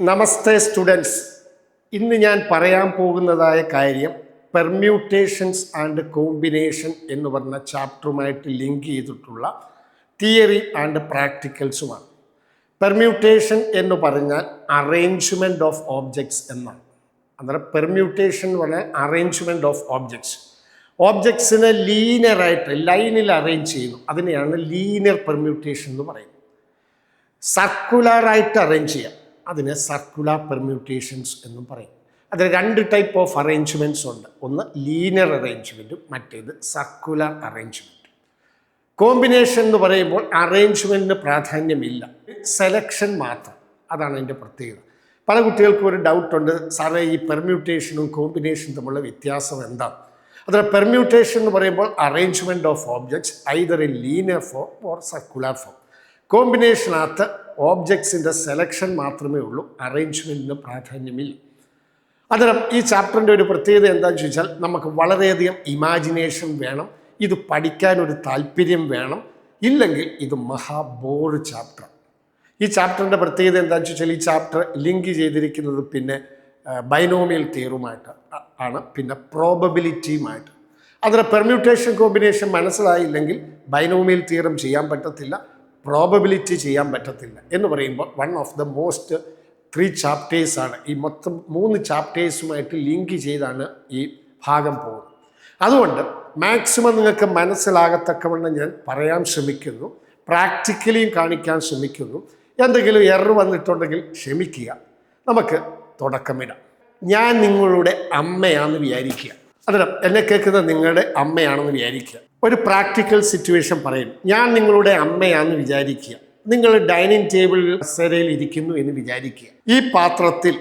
നമസ്തേ students. ഇന്ന് ഞാൻ പറയാൻ പോകുന്നതായ കാര്യം പെർമ്യൂട്ടേഷൻസ് ആൻഡ് കോമ്പിനേഷൻ എന്ന് പറഞ്ഞ ചാപ്റ്ററുമായിട്ട് ലിങ്ക് ചെയ്തിട്ടുള്ള തിയറി ആൻഡ് പ്രാക്ടിക്കൽസുമാണ്. പെർമ്യൂട്ടേഷൻ എന്ന് പറഞ്ഞാൽ അറേഞ്ച്മെൻറ്റ് ഓഫ് ഓബ്ജക്ട്സ് എന്നാണ്. അന്നേരം പെർമ്യൂട്ടേഷൻ എന്ന് പറഞ്ഞാൽ അറേഞ്ച്മെൻറ്റ് ഓഫ് ഓബ്ജക്ട്സിനെ ലീനിയറായിട്ട് ലൈനിൽ അറേഞ്ച് ചെയ്യുന്നു. അതിനെയാണ് ലീനിയർ പെർമ്യൂട്ടേഷൻ എന്ന് പറയുന്നത്. സർക്കുലറായിട്ട് അറേഞ്ച് ചെയ്യാം, അതിനെ സർക്കുലർ പെർമ്യൂട്ടേഷൻസ് എന്നും പറയും. അതിൽ രണ്ട് ടൈപ്പ് ഓഫ് അറേഞ്ച്മെൻറ്റ്സ് ഉണ്ട്. ഒന്ന് ലീനിയർ അറേഞ്ച്മെൻറ്റും മറ്റേത് സർക്കുലർ അറേഞ്ച്മെൻറ്റ്. കോമ്പിനേഷൻ എന്ന് പറയുമ്പോൾ അറേഞ്ച്മെൻറ്റിന് പ്രാധാന്യമില്ല, സെലക്ഷൻ മാത്രം. അതാണ് അതിൻ്റെ പ്രത്യേകത. പല കുട്ടികൾക്കും ഒരു ഡൗട്ടുണ്ട്, സാറേ ഈ പെർമ്യൂട്ടേഷനും കോമ്പിനേഷനും തമ്മിലുള്ള വ്യത്യാസം എന്താണ്? അതിൽ പെർമ്യൂട്ടേഷൻ എന്ന് പറയുമ്പോൾ arrangement of objects either in linear form or circular form. കോമ്പിനേഷനകത്ത് ഓബ്ജക്ട്സിൻ്റെ സെലക്ഷൻ മാത്രമേ ഉള്ളൂ, അറേഞ്ച്മെൻറ്റിന് പ്രാധാന്യമില്ല. അന്നേരം ഈ ചാപ്റ്ററിൻ്റെ ഒരു പ്രത്യേകത എന്താണെന്ന് ചോദിച്ചാൽ, നമുക്ക് വളരെയധികം ഇമാജിനേഷൻ വേണം, ഇത് പഠിക്കാനൊരു താല്പര്യം വേണം, ഇല്ലെങ്കിൽ ഇത് മഹാബോറ് ചാപ്റ്റർ. ഈ ചാപ്റ്ററിൻ്റെ പ്രത്യേകത എന്താണെന്ന് ചോദിച്ചാൽ, ഈ ചാപ്റ്റർ ലിങ്ക് ചെയ്തിരിക്കുന്നത് പിന്നെ ബൈനോമിയൽ തിയറുമായിട്ട് ആണ്, പിന്നെ പ്രോബബിലിറ്റിയുമായിട്ട്. അതിന് പെർമ്യൂട്ടേഷൻ കോമ്പിനേഷൻ മനസ്സിലായില്ലെങ്കിൽ ബൈനോമിയൽ തിയറം ചെയ്യാൻ പറ്റത്തില്ല, പ്രോബബിലിറ്റി ചെയ്യാൻ പറ്റത്തില്ല. എന്ന് പറയുമ്പോൾ വൺ ഓഫ് ദ മോസ്റ്റ് 3 ചാപ്റ്റേഴ്സാണ്. ഈ മൊത്തം 3 ചാപ്റ്റേഴ്സുമായിട്ട് ലിങ്ക് ചെയ്താണ് ഈ ഭാഗം പോകുന്നത്. അതുകൊണ്ട് മാക്സിമം നിങ്ങൾക്ക് മനസ്സിലാകത്തക്കവണ്ണം ഞാൻ പറയാൻ ശ്രമിക്കുന്നു, പ്രാക്ടിക്കലിയും കാണിക്കാൻ ശ്രമിക്കുന്നു. എന്തെങ്കിലും എറർ വന്നിട്ടുണ്ടെങ്കിൽ ക്ഷമിക്കുക. നമുക്ക് തുടക്കമിടാം. ഞാൻ നിങ്ങളുടെ അമ്മയാണെന്ന് വിചാരിക്കുക. അതിന് എന്നെ കേൾക്കുന്നത് നിങ്ങളുടെ അമ്മയാണെന്ന് വിചാരിക്കുക. ഒരു പ്രാക്ടിക്കൽ സിറ്റുവേഷൻ പറയും. ഞാൻ നിങ്ങളുടെ അമ്മയാണെന്ന് വിചാരിക്കുക. നിങ്ങൾ ഡൈനിങ് ടേബിൾ കസേരയിൽ ഇരിക്കുന്നു എന്ന് വിചാരിക്കുക. ഈ പാത്രത്തിൽ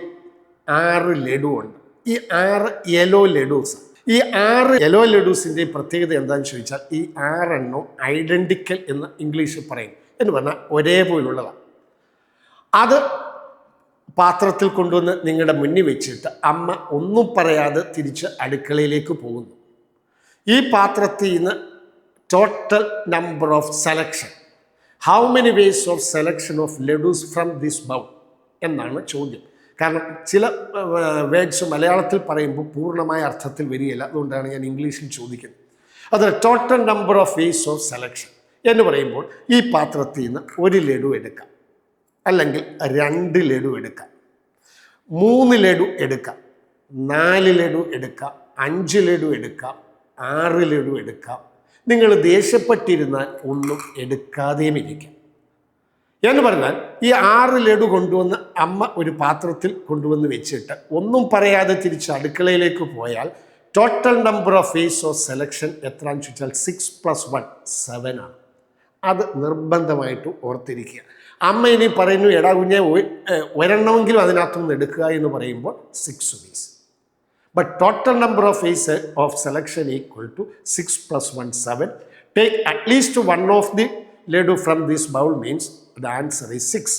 6 ലഡു ഉണ്ട്. ഈ 6 യെല്ലോ ലഡൂസ്. ഈ 6 യെല്ലോ ലഡൂസിൻ്റെ പ്രത്യേകത എന്താണെന്ന് ചോദിച്ചാൽ, ഈ 6 എണ്ണവും ഐഡൻറ്റിക്കൽ എന്ന് ഇംഗ്ലീഷിൽ പറയും. എന്ന് പറഞ്ഞാൽ ഒരേപോലുള്ളതാണ്. അത് പാത്രത്തിൽ കൊണ്ടുവന്ന് നിങ്ങളുടെ മുന്നിൽ വെച്ചിട്ട് അമ്മ ഒന്നും പറയാതെ തിരിച്ച് അടുക്കളയിലേക്ക് പോകുന്നു. ഈ പാത്രത്തിൽ നിന്ന് total number of selection, how many ways of selection of laddoos from this bowl എന്നാണ് ചോദ്യം. കാരണം ചില വേർഡ്സ് മലയാളത്തിൽ പറയുമ്പോൾ പൂർണ്ണമായ അർത്ഥത്തിൽ വരികയില്ല, അതുകൊണ്ടാണ് ഞാൻ ഇംഗ്ലീഷിൽ ചോദിക്കുന്നത്. അതിൽ total number of ways of selection എന്ന് പറയുമ്പോൾ ഈ പാത്രത്തിൽ നിന്ന് 1 ലഡു എടുക്കാം, അല്ലെങ്കിൽ 2 ലഡു എടുക്കാം, 3 ലഡു എടുക്കാം, 4 ലഡു എടുക്കാം, 5 ലഡു എടുക്കാം, 6 ലഡു എടുക്കാം. നിങ്ങൾ ദേഷ്യപ്പെട്ടിരുന്നാൽ ഒന്നും എടുക്കാതെയും ഇരിക്കാം. എന്ന് പറഞ്ഞാൽ ഈ 6 ലഡു കൊണ്ടുവന്ന് അമ്മ ഒരു പാത്രത്തിൽ കൊണ്ടുവന്ന് വെച്ചിട്ട് ഒന്നും പറയാതെ തിരിച്ച് അടുക്കളയിലേക്ക് പോയാൽ total number of ways of selection എത്രയാണെന്ന് ചോദിച്ചാൽ 6 + 1 7 ആണ്. അത് നിർബന്ധമായിട്ട് ഓർത്തിരിക്കുക. അമ്മ ഇനി പറയുന്നു, എടാ കുഞ്ഞെ ഒരെണ്ണമെങ്കിലും അതിനകത്തുനിന്ന് എടുക്കുക എന്ന് പറയുമ്പോൾ 6 vase. But total number of ways of selection equal to 6 + 1 7. Take at least one of the laddu from this bowl means the answer is 6.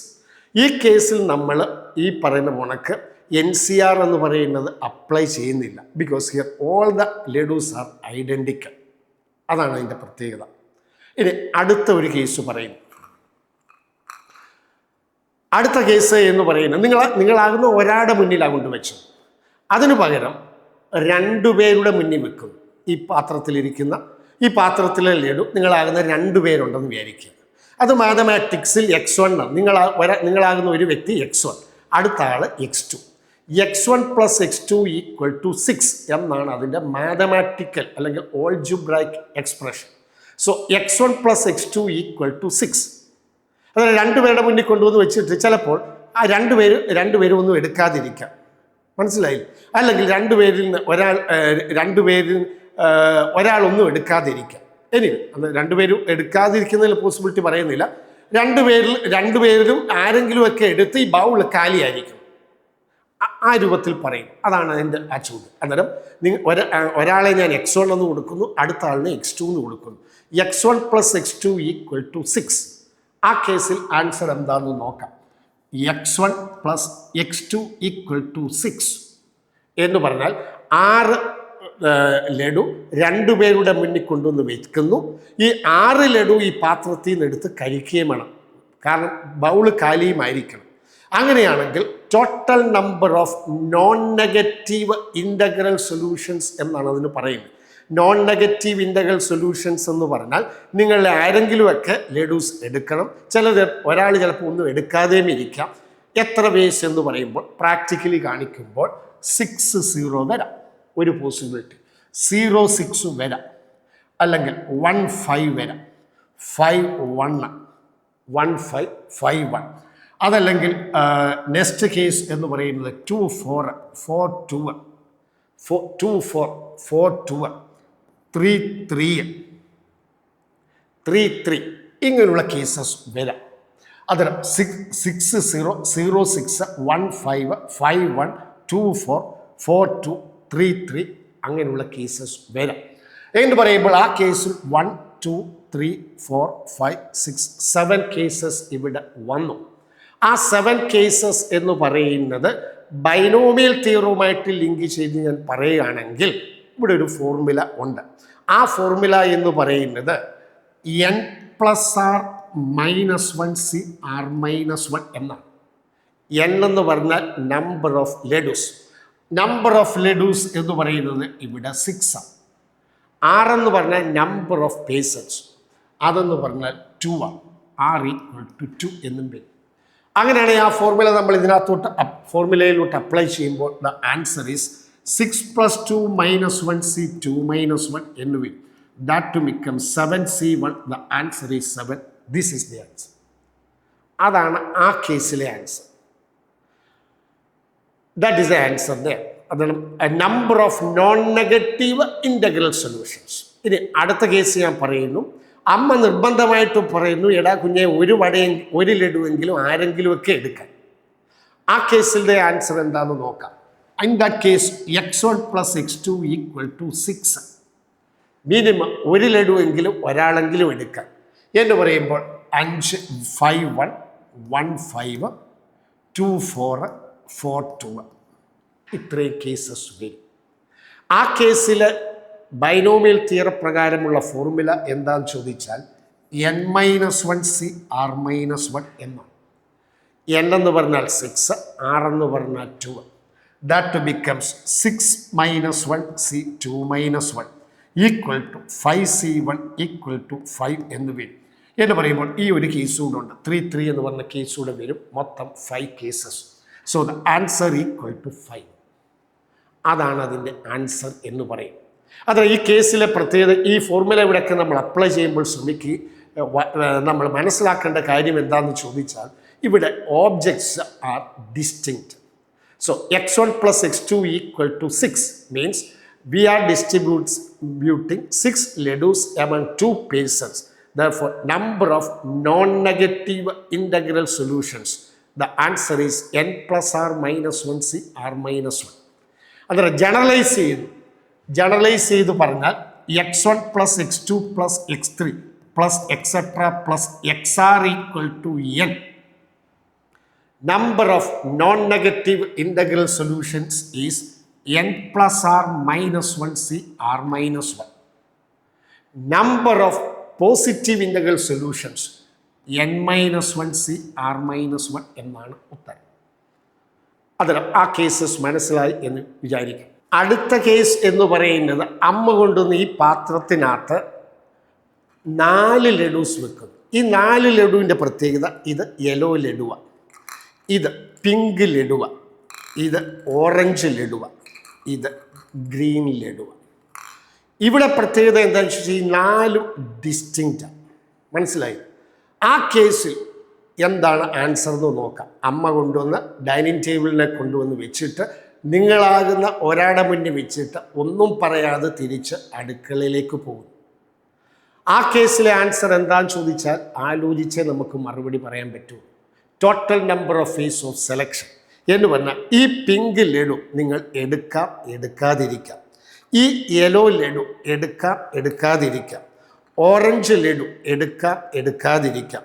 ഈ കേസിൽ നമ്മൾ ഈ പറയുന്ന കണക്ക് NCR എന്ന് പറയുന്നത് അപ്ലൈ ചെയ്യുന്നില്ല. Because here all the laddoos are identical. അതാണ് അതിൻ്റെ പ്രത്യേകത. ഇനി അടുത്ത ഒരു കേസ് പറയുന്നു. അടുത്ത കേസ് എന്ന് പറയുന്നത് നിങ്ങളാകുന്ന ഒരാളുടെ മുന്നിലാണ് കൊണ്ടുവച്ചത്. അതിനു പകരം 2 പേരുടെ മുന്നിൽ വെക്കും. ഈ പാത്രത്തിലെ ലഡു നിങ്ങളാകുന്ന 2 പേരുണ്ടെന്ന് വിചാരിക്കുക. അത് മാത്തമാറ്റിക്സിൽ x1 നിങ്ങളാകുന്ന ഒരു വ്യക്തി x1, അടുത്ത ആൾ x2. x1 + x2 = 6 എന്നാണ് അതിൻ്റെ മാത്തമാറ്റിക്കൽ അല്ലെങ്കിൽ algebraic expression. So x1 + x2 = 6. അതിന് 2 പേരുടെ മുന്നിൽ കൊണ്ടുവന്ന് വെച്ചിട്ട് ചിലപ്പോൾ ആ 2 പേരും ഒന്നും എടുക്കാതിരിക്കാം. മനസ്സിലായില്ല? അല്ലെങ്കിൽ 2 പേരിൽ ഒരാളൊന്നും എടുക്കാതിരിക്കാം. ഇനി 2 പേരും എടുക്കാതിരിക്കുന്നതിൽ പോസിബിലിറ്റി പറയുന്നില്ല. 2 പേരിലും ആരെങ്കിലുമൊക്കെ എടുത്ത് ഈ ബൗൾ കാലിയായിരിക്കും. ആ രൂപത്തിൽ പറയും. അതാണ് അതിൻ്റെ ആ ചോദ്യം. അന്നേരം ഒരാളെ ഞാൻ x1 എന്ന് കൊടുക്കുന്നു, അടുത്ത ആളിനെ x2 എന്ന് കൊടുക്കുന്നു. x1 + x2 = 6. ആ കേസിൽ ആൻസർ എന്താണെന്ന് നോക്കാം. x1 + x2 = 6 എന്ന് പറഞ്ഞാൽ 6 ലഡു 2 പേരുടെ മുന്നിൽ കൊണ്ടുവന്ന് വെക്കുന്നു. ഈ 6 ലഡു ഈ പാത്രത്തിൽ നിന്ന് എടുത്ത് കഴിക്കുകയും വേണം. കാരണം ബൗള് കാലിയുമായിരിക്കണം. അങ്ങനെയാണെങ്കിൽ total number of non negative integral solutions എന്നാണ് അതിന് പറയുന്നത്. നോൺ നെഗറ്റീവ് ഇൻ്റഗ്രൽ സൊല്യൂഷൻസ് എന്ന് പറഞ്ഞാൽ നിങ്ങളുടെ ആരെങ്കിലുമൊക്കെ ലഡൂസ് എടുക്കണം. ഒരാൾ ചിലപ്പോൾ ഒന്നും എടുക്കാതെയും ഇരിക്കാം. എത്ര വേസ് എന്ന് പറയുമ്പോൾ പ്രാക്ടിക്കലി കാണിക്കുമ്പോൾ 6-0 വരാം, ഒരു പോസിബിലിറ്റി. 0-6 വരാം, അല്ലെങ്കിൽ 1-5 വരാം, 5-1, 1-5, 5-1. അതല്ലെങ്കിൽ നെക്സ്റ്റ് കേസ് എന്ന് പറയുന്നത് 2-4, 4-2, 2-4, 4-2, 3-3, 3-3 ഇങ്ങനെയുള്ള കേസസ് വരാം. അതിന് 6-0, 0-6, 1-5, 5-1, 2-4, 4-2, 3-3 അങ്ങനെയുള്ള കേസസ് വരാം. എന്ന് പറയുമ്പോൾ ആ കേസിൽ 1, 2, 3, 4, 5, 6, 7 കേസസ് ഇവിടെ വന്നു. ആ 7 കേസസ് എന്ന് പറയുന്നത് ബൈനോമിയൽ തിയറവുമായിട്ട് ലിങ്ക് ചെയ്ത് ഞാൻ പറയുകയാണെങ്കിൽ ഇവിടെ ഒരു ഫോർമുല ഉണ്ട്. ആ ഫോർമുല എന്ന് പറയുന്നത് n+r -1 CR-1 എന്നാണ്. n എന്ന് പറഞ്ഞാൽ number of laddoos. Number of laddoos എന്ന് പറയുന്നത് ഇവിടെ 6 ആണ്. r എന്ന് പറഞ്ഞാൽ നമ്പർ ഓഫ് പേഴ്സൺസ്, അതെന്ന് പറഞ്ഞാൽ 2 ആണ്. r = 2 എന്നും വരും. അങ്ങനെയാണെങ്കിൽ ആ ഫോർമുല നമ്മൾ ഇതിനകത്തോട്ട് ഫോർമുലയിലോട്ട് അപ്ലൈ ചെയ്യുമ്പോൾ ദ ആൻസർ ഈസ് 6 + 2 - 1 C2 - 1 എന്ന് വരും. That becomes 7C1. The answer is 7. This is the answer. അതാണ് ആ കേസിലെ answer. That is the answer there. അതാണ് number of non negative integral solutions. ഇനി അടുത്ത കേസ് ഞാൻ പറയുന്നു. അമ്മ നിർബന്ധമായിട്ടും പറയുന്നു, എടാ കുഞ്ഞെ ഒരു ലഡുവെങ്കിലും ആരെങ്കിലും ഒക്കെ എടുക്കാൻ. ആ കേസിൻ്റെ ആൻസർ എന്താണെന്ന് നോക്കാം. In that case x1 + x2 = 6. Minimum ഒരു ലഡുവെങ്കിലും ഒരാളെങ്കിലും എടുക്കാൻ എന്ന് പറയുമ്പോൾ 5, 5-1, 1-5, 2-4, 4-2 ഇത്രയും കേസസ് വരും. ആ കേസിൽ ബൈനോമിയൽ തിയറി പ്രകാരമുള്ള ഫോർമുല എന്താണെന്ന് ചോദിച്ചാൽ n-1 CR-1 എന്നാണ്. n എന്ന് പറഞ്ഞാൽ 6, r എന്ന് പറഞ്ഞാൽ 2. ദാറ്റ് ബിക്കംസ് 6 - 1 C2 - 1 = 5C1 = 5 എന്ന് വരും. എന്ന് പറയുമ്പോൾ ഈ ഒരു കേസ് കൂടെ ഉണ്ട്, 3-3 എന്ന് പറഞ്ഞ കേസ് കൂടെ വരും. മൊത്തം 5 കേസസ്. So the answer = 5. അതാണ് അതിൻ്റെ ആൻസർ എന്ന് പറയും. അത് ഈ കേസിലെ പ്രത്യേകത, ഈ ഫോർമുല ഇവിടെയൊക്കെ നമ്മൾ അപ്ലൈ ചെയ്യുമ്പോൾ നമ്മൾ മനസ്സിലാക്കേണ്ട കാര്യം എന്താണെന്ന് ചോദിച്ചാൽ ഇവിടെ objects are distinct. So x1 + x2 = 6 means we are distributing 6 ladoos among 2 persons. Therefore, number of non-negative integral solutions. The answer is n+r -1 CR-1. അതെ ജനറലൈസ് ചെയ്ത് പറഞ്ഞാൽ x1 + x2 + x3 + etc. + xr = n. Number of non-negative integral solutions is n+r -1 CR-1. Number of positive integral solutions n-1 CR-1 എന്നാണ് ഉത്തരം. അതിന് ആ cases മനസ്സിലായി എന്ന് വിചാരിക്കും. അടുത്ത കേസ് എന്ന് പറയുന്നത് അമ്മ കൊണ്ടുവന്ന് ഈ പാത്രത്തിനകത്ത് 4 ലഡൂസ് വെക്കുന്നു. ഈ 4 ലഡുവിൻ്റെ പ്രത്യേകത, ഇത് യെല്ലോ ലഡുവ, ഇത് പിങ്ക് ലഡുവ, ഇത് ഓറഞ്ച് ലഡുവ, ഇത് ഗ്രീൻ ലഡുവ. ഇവിടെ പ്രത്യേകത എന്താണെന്ന് വെച്ചാൽ ഈ 4 ഡിസ്റ്റിങ്ക്റ്റാണ്. മനസ്സിലായി? ആ കേസിൽ എന്താണ് ആൻസർ എന്ന് നോക്കാം. അമ്മ കൊണ്ടുവന്ന് ഡൈനിങ് ടേബിളിനെ കൊണ്ടുവന്ന് വെച്ചിട്ട് നിങ്ങളാകുന്ന ഒരാളുടെ മുന്നിൽ വെച്ചിട്ട് ഒന്നും പറയാതെ തിരിച്ച് അടുക്കളയിലേക്ക് പോകും. ആ കേസിലെ ആൻസർ എന്താണെന്ന് ചോദിച്ചാൽ ആലോചിച്ചേ നമുക്ക് മറുപടി പറയാൻ പറ്റൂ. Total number of ways of selection എന്ന് പറഞ്ഞാൽ ഈ പിങ്ക് ലഡു നിങ്ങൾ എടുക്കാം, എടുക്കാതിരിക്കാം. ഈ യെല്ലോ ലഡു എടുക്കാം, എടുക്കാതിരിക്കാം. ഓറഞ്ച് ലഡു എടുക്കാം, എടുക്കാതിരിക്കാം.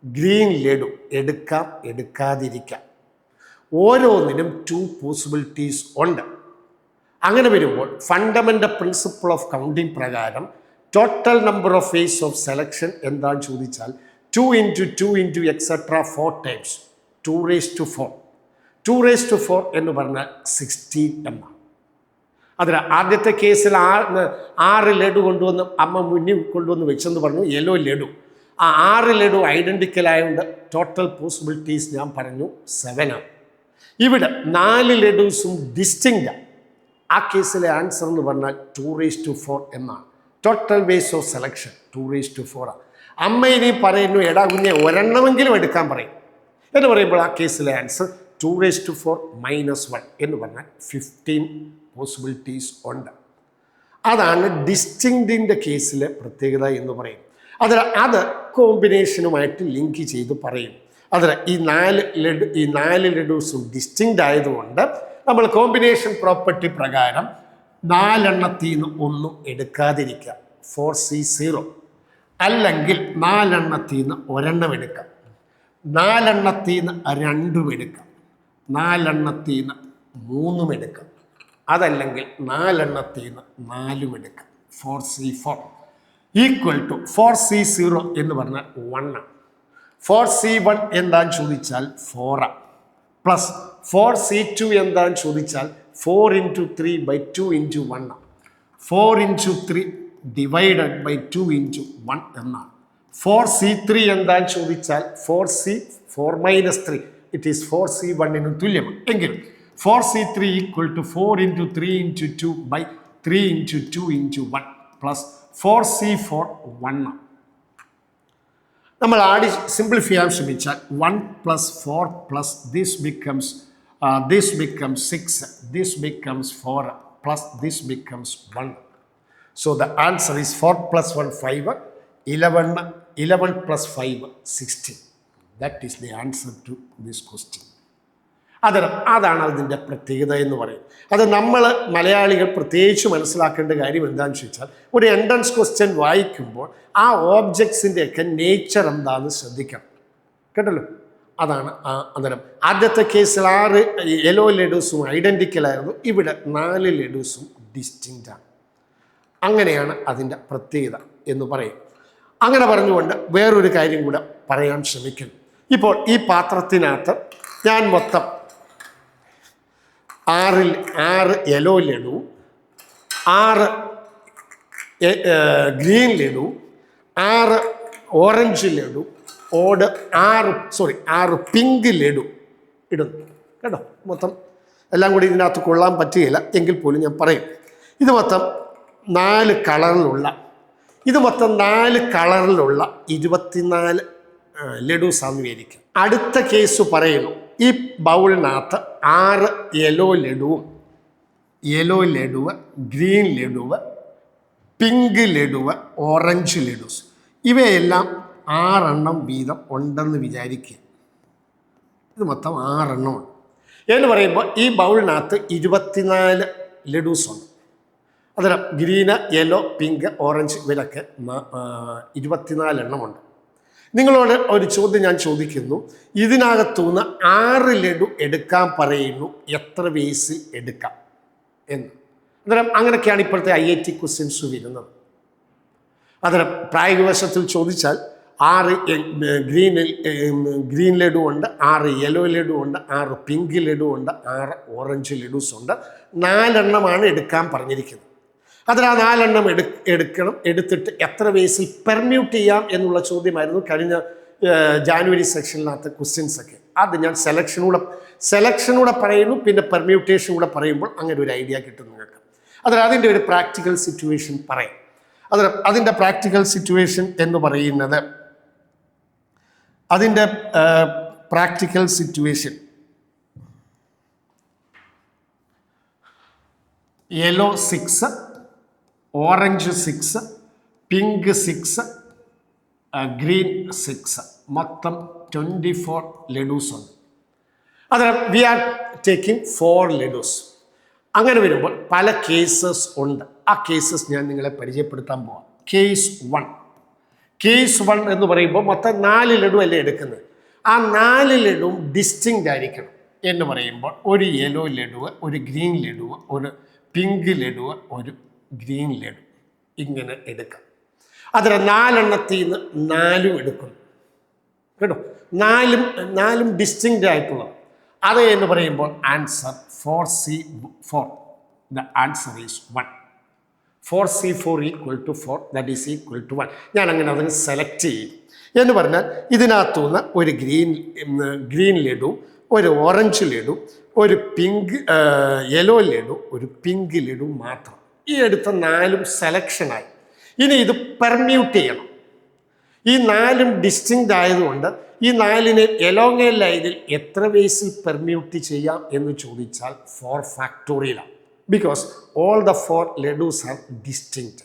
ഗ്രീൻ ലഡു എടുക്കാം, എടുക്കാതിരിക്കാം. ഓരോന്നിനും 2 പോസിബിലിറ്റീസ് ഉണ്ട്. അങ്ങനെ വരുമ്പോൾ ഫണ്ടമെൻ്റൽ പ്രിൻസിപ്പിൾ ഓഫ് കൗണ്ടിങ് പ്രകാരം total number of ways of selection എന്താണെന്ന് ചോദിച്ചാൽ 2 × 2 × etc. 4 times. 2⁴. 2⁴ എന്ന് പറഞ്ഞാൽ 16 എന്നാണ്. അതിൽ ആദ്യത്തെ കേസിൽ 6 ലഡു കൊണ്ടുവന്ന് അമ്മ മുന്നിൽ കൊണ്ടുവന്ന് വെച്ചെന്ന് പറഞ്ഞു, യെല്ലോ ലഡു. ആ 6 ലഡു ഐഡൻറ്റിക്കൽ ആയതുകൊണ്ട് ടോട്ടൽ പോസിബിലിറ്റീസ് ഞാൻ പറഞ്ഞു 7 ആണ്. ഇവിടെ 4 ലഡൂസും ഡിസ്റ്റിങ്ക്റ്റാണ്. ആ കേസിലെ ആൻസർ എന്ന് പറഞ്ഞാൽ 2⁴ എന്നാണ്. ടോട്ടൽ വേസ് ഓഫ് സെലക്ഷൻ 2⁴ ആണ്. അമ്മ ഇനി പറയുന്നു, എടാ കുഞ്ഞെ ഒരെണ്ണമെങ്കിലും എടുക്കാൻ പറയും എന്ന് പറയുമ്പോൾ ആ കേസിലെ ആൻസർ 2⁴ -1 എന്ന് പറഞ്ഞാൽ 15 പോസിബിലിറ്റീസ് ഉണ്ട്. അതാണ് ഡിസ്റ്റിങ്ക്റ്റിൻ്റെ കേസിലെ പ്രത്യേകത എന്ന് പറയും. അത് കോമ്പിനേഷനുമായിട്ട് ലിങ്ക് ചെയ്ത് പറയും. അതിൽ ഈ 4 ലഡൂസും ഡിസ്റ്റിങ്ക്റ്റ് ആയതുകൊണ്ട് നമ്മൾ കോമ്പിനേഷൻ പ്രോപ്പർട്ടി പ്രകാരം 4 എണ്ണത്തിൽ നിന്ന് ഒന്നും എടുക്കാതിരിക്കുക, 4C0. അല്ലെങ്കിൽ 4 എണ്ണത്തിൽ നിന്ന് ഒരെണ്ണം എടുക്കാം, 4 എണ്ണത്തിൽ നിന്ന് 2 എടുക്കാം, 4 എണ്ണത്തിൽ നിന്ന് 3 എടുക്കാം, അതല്ലെങ്കിൽ 4 എണ്ണത്തിൽ നിന്ന് 4 എടുക്കാം. 4C4 ഈക്വൽ ടു 4C0 എന്ന് പറഞ്ഞാൽ 1 ആണ്. 4C1 എന്താന്ന് ചോദിച്ചാൽ 4 ആണ്. പ്ലസ് 4C2 എന്താന്ന് ചോദിച്ചാൽ 4 × 3/2 × 1 ആണ്. 4 × 3 ഡിവൈഡഡ് ബൈ 2 × 1 എന്നാണ്. 4C3 എന്താന്ന് ചോദിച്ചാൽ 4 - 3 ഇറ്റ് ഈസ് 4C1 തുല്യമാണ്. എങ്കിൽ 4C3 equal to 4 × 3 × 2/3 × 2 × 1 plus 4C4 1 ആണ്. നമ്മൾ സിംപ്ലിഫൈ ചെയ്യാൻ ശ്രമിച്ചാൽ 1 + 4 + this becomes 6, this becomes 4 plus this becomes 1. So the answer is 4 + 1 5, 11 + 5 16. That is the answer to this question. അതാണ് അതിൻ്റെ പ്രത്യേകത എന്ന് പറയും. അത് നമ്മൾ മലയാളികൾ പ്രത്യേകിച്ച് മനസ്സിലാക്കേണ്ട കാര്യം എന്താണെന്ന് ചോദിച്ചാൽ, ഒരു എൻട്രൻസ് ക്വസ്റ്റ്യൻ വായിക്കുമ്പോൾ ആ ഓബ്ജക്ട്സിൻ്റെയൊക്കെ നേച്ചർ എന്താണെന്ന് ശ്രദ്ധിക്കണം. കേട്ടല്ലോ, അതാണ് അന്നേരം ആദ്യത്തെ കേസിൽ 6 യെല്ലോ ലഡൂസും ഐഡൻറ്റിക്കലായിരുന്നു, ഇവിടെ 4 ലഡൂസും ഡിസ്റ്റിങ്ക്റ്റാണ്. അങ്ങനെയാണ് അതിൻ്റെ പ്രത്യേകത എന്ന് പറയും. അങ്ങനെ പറഞ്ഞുകൊണ്ട് വേറൊരു കാര്യം കൂടെ പറയാൻ ശ്രമിക്കുന്നു. ഇപ്പോൾ ഈ പാത്രത്തിനകത്ത് ഞാൻ മൊത്തം 6 yellow laddu, 6 green laddu, 6 orange laddu, 6 pink laddu ഇടുന്നു. കേട്ടോ, മൊത്തം എല്ലാം കൂടി ഇതിനകത്ത് കൊള്ളാൻ പറ്റുകയില്ല, എങ്കിൽ പോലും ഞാൻ പറയും. ഇത് മൊത്തം 4 കളറിലുള്ള 24 ലഡൂസാന്ന് വിചാരിക്കും. അടുത്ത കേസ് പറയുന്നു, ഈ ബൗളിനകത്ത് 6 yellow laddu, green laddu, pink laddu, orange laddoos, ഇവയെല്ലാം 6 എണ്ണം വീതം ഉണ്ടെന്ന് വിചാരിക്കുക. ഇത് മൊത്തം 6 എണ്ണമാണ് എന്ന് പറയുമ്പോൾ ഈ ബൗളിനകത്ത് 24 ലഡൂസുണ്ട്. അതിൽ ഗ്രീന്, യെല്ലോ, പിങ്ക്, ഓറഞ്ച് ഇവരൊക്കെ 24 എണ്ണമുണ്ട്. നിങ്ങളോട് ഒരു ചോദ്യം ഞാൻ ചോദിക്കുന്നു, ഇതിനകത്തുനിന്ന് 6 ലഡു എടുക്കാൻ പറയുന്നു, എത്ര വേസിൽ എടുക്കാം എന്ന്. അന്നേരം അങ്ങനെയൊക്കെയാണ് ഇപ്പോഴത്തെ IIT ക്വസ്റ്റ്യൻസ് വരുന്നത്. അന്നേരം പ്രായോഗിക വശത്തിൽ ചോദിച്ചാൽ 6 ഗ്രീൻ ലഡു ഉണ്ട്, 6 യെല്ലോ ലഡു ഉണ്ട്, 6 പിങ്ക് ലഡു ഉണ്ട്, 6 ഓറഞ്ച് ലഡൂസ് ഉണ്ട്. 4 എണ്ണമാണ് എടുക്കാൻ പറഞ്ഞിരിക്കുന്നത്. അതിൽ ആ 4 എണ്ണം എടുത്തിട്ട് എത്ര വേസിൽ പെർമ്യൂട്ട് ചെയ്യാം എന്നുള്ള ചോദ്യമായിരുന്നു കഴിഞ്ഞ ജാനുവരി സെക്ഷനിനകത്ത് ക്വസ്റ്റ്യൻസ് ഒക്കെ. അത് ഞാൻ സെലക്ഷനൂടെ പറയുന്നു, പിന്നെ പെർമ്യൂട്ടേഷൻ കൂടെ പറയുമ്പോൾ അങ്ങനെ ഒരു ഐഡിയ കിട്ടും നിങ്ങൾക്ക്. അതിൻ്റെ ഒരു പ്രാക്ടിക്കൽ സിറ്റുവേഷൻ പറയാം. അതിൻ്റെ പ്രാക്ടിക്കൽ സിറ്റുവേഷൻ എന്ന് പറയുന്നത്, യെല്ലോ 6, ഓറഞ്ച് 6, പിങ്ക് 6, ഗ്രീൻ 6, മൊത്തം 24 ലഡൂസ് ഉണ്ട്. We are taking 4 laddoos. അങ്ങനെ വരുമ്പോൾ പല കേസസ് ഉണ്ട്. ആ കേസസ് ഞാൻ നിങ്ങളെ പരിചയപ്പെടുത്താൻ പോവാം. കേസ് 1 എന്ന് പറയുമ്പോൾ മൊത്തം 4 ലഡു അല്ലേ എടുക്കുന്നത്. ആ 4 ലഡുവും ഡിസ്റ്റിങ്ക്റ്റ് ആയിരിക്കണം എന്ന് പറയുമ്പോൾ ഒരു യെല്ലോ ലഡുവ്, ഒരു ഗ്രീൻ ലഡുവ്, ഒരു പിങ്ക് ലഡുവ്, ഒരു ഗ്രീൻ ലഡു ഇങ്ങനെ എടുക്കാം. അതിൽ 4 എണ്ണത്തിൽ നിന്ന് 4 എടുക്കുന്നു. കേട്ടോ, നാലും ഡിസ്റ്റിങ്റ്റ് ആയിട്ടുള്ളത്. അത് എന്ന് പറയുമ്പോൾ answer 4C4. The answer is 1. 4C4 equal to 4, that is equal to 1. ഞാൻ അങ്ങനെ അതിന് സെലക്ട് ചെയ്യും എന്ന് പറഞ്ഞാൽ ഇതിനകത്തുനിന്ന് ഒരു ഗ്രീൻ ലഡു, ഒരു ഓറഞ്ച് ലഡു, ഒരു യെല്ലോ ലഡു, ഒരു പിങ്ക് ലഡു മാത്രം. ഈ എടുത്ത 4 സെലക്ഷനായി. ഇനി ഇത് പെർമ്യൂട്ട് ചെയ്യണം. ഈ 4 ഡിസ്റ്റിങ്റ്റ് ആയതുകൊണ്ട് ഈ 4നെ എലോങ് എ ലൈനിൽ എത്ര വേസിൽ പെർമ്യൂട്ട് ചെയ്യാം എന്ന് ചോദിച്ചാൽ 4 ഫാക്ടോറിയലാണ്. Because all the 4 laddoos are distinct.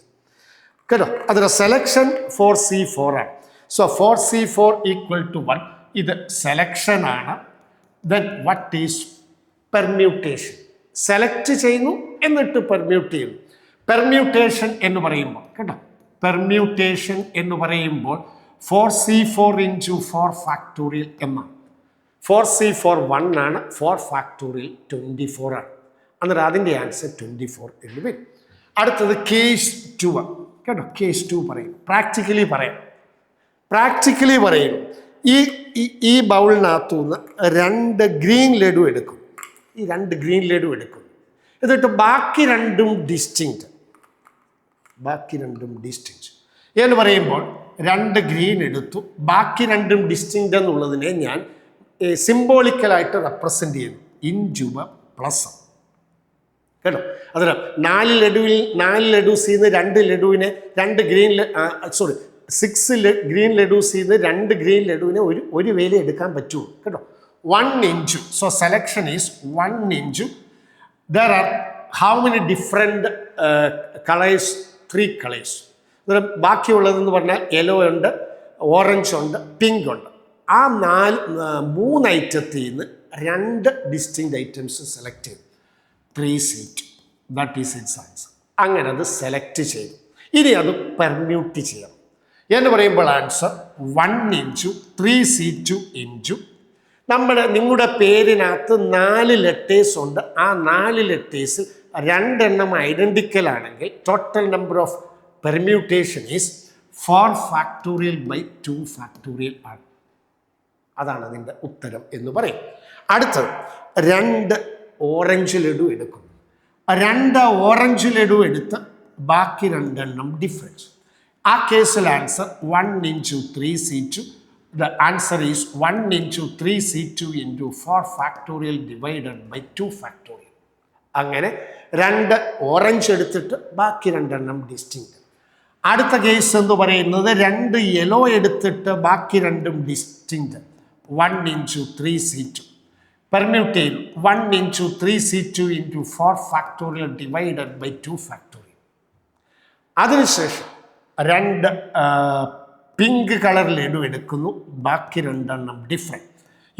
കേട്ടോ, അതിൻ്റെ സെലക്ഷൻ 4C4 ആണ്. So 4C4 equal to 1. ഇത് സെലക്ഷനാണ്. Then what is permutation? Select ചെയ്യുന്നു എന്നിട്ട് പെർമ്യൂട്ട് ചെയ്യുന്നു. പെർമ്യൂട്ടേഷൻ എന്ന് പറയുമ്പോൾ കേട്ടോ, പെർമ്യൂട്ടേഷൻ എന്ന് പറയുമ്പോൾ 4C4 ഇൻറ്റു 4 ഫാക്ടോറിയൽ എന്നാണ്. 4C4 1 ആണ്, 4 ഫാക്ടോറിയൽ 24 ആണ്. അന്നേരം അതിൻ്റെ ആൻസർ 24 എന്ന് വരും. അടുത്തത് കേസ് 2 കേട്ടോ. കേസ് 2 പറയും, പ്രാക്ടിക്കലി പറയും. ഈ ബൗളിനകത്തുനിന്ന് 2 ഗ്രീൻ ലഡു എടുക്കും. ഈ 2 ഗ്രീൻ ലഡു എടുക്കും. എന്നിട്ട് ബാക്കി രണ്ടും ഡിസ്റ്റിങ്റ്റ് എന്ന് പറയുമ്പോൾ 2 ഗ്രീൻ എടുത്തു, ബാക്കി രണ്ടും ഡിസ്റ്റിങ്റ്റ് എന്നുള്ളതിനെ ഞാൻ സിംബോളിക്കലായിട്ട് റെപ്രസെൻ്റ് ചെയ്യുന്നു. ഇൻജുബ പ്ലസ് കേട്ടോ. അതിന് 4 ലഡൂസിൽ നിന്ന് 2 ലഡുവിനെ 6 ഗ്രീൻ ലഡൂസിൽ നിന്ന് 2 ഗ്രീൻ ലഡുവിനെ ഒരു വേല എടുക്കാൻ പറ്റുള്ളൂ കേട്ടോ. 1 inch. So selection is 1 inch. There are how many different colours? 3 colours. ബാക്കിയുള്ളതെന്ന് പറഞ്ഞാൽ യെല്ലോ ഉണ്ട്, ഓറഞ്ച് ഉണ്ട്, പിങ്ക് ഉണ്ട്. ആ 3 ഐറ്റത്തിൽ നിന്ന് 2 ഡിസ്റ്റിങ്റ്റ് ഐറ്റംസ് സെലക്ട് ചെയ്തു. 3C2, that is it's answer. അങ്ങനെ അത് സെലക്ട് ചെയ്തു. ഇനി അത് പെർമ്യൂട്ട് ചെയ്യണം എന്ന് പറയുമ്പോൾ ആൻസർ 1 ഇൻറ്റു 3C2 ഇൻറ്റു നിങ്ങളുടെ പേരിനകത്ത് 4 ലെറ്റേഴ്സ് ഉണ്ട്. ആ 4 ലെറ്റേഴ്സിൽ 2 എണ്ണം ഐഡൻറ്റിക്കൽ ആണെങ്കിൽ total number of permutation is 4 factorial by 2 factorial ആണ്. അതാണ് അതിൻ്റെ ഉത്തരം എന്ന് പറയും. അടുത്തത് 2 ഓറഞ്ച് ലഡു എടുക്കുന്നു. 2 ഓറഞ്ച് ലഡു എടുത്ത് ബാക്കി 2 എണ്ണം ഡിഫറൻസ്. ആ കേസിൽ answer 1 into 3C2. The answer is 1 into 3C2 into 4 factorial divided by 2 factorial. അങ്ങനെ 2 ഓറഞ്ച് എടുത്തിട്ട് ബാക്കി 2 എണ്ണം ഡിസ്റ്റിങ്റ്റ്. അടുത്ത കേസ് എന്ന് പറയുന്നത് 2 യെല്ലോ എടുത്തിട്ട് ബാക്കി 2 ഡിസ്റ്റിങ്റ്റ്. 1 ഇൻറ്റു 3C2 പെർമ്യൂട്ട് ചെയ്തു. 1 into 3C2 into 4 factorial divided by 2 factorial. അതിനുശേഷം 2 പിങ്ക് കളർ ലഡു എടുക്കുന്നു, ബാക്കി 2 എണ്ണം different.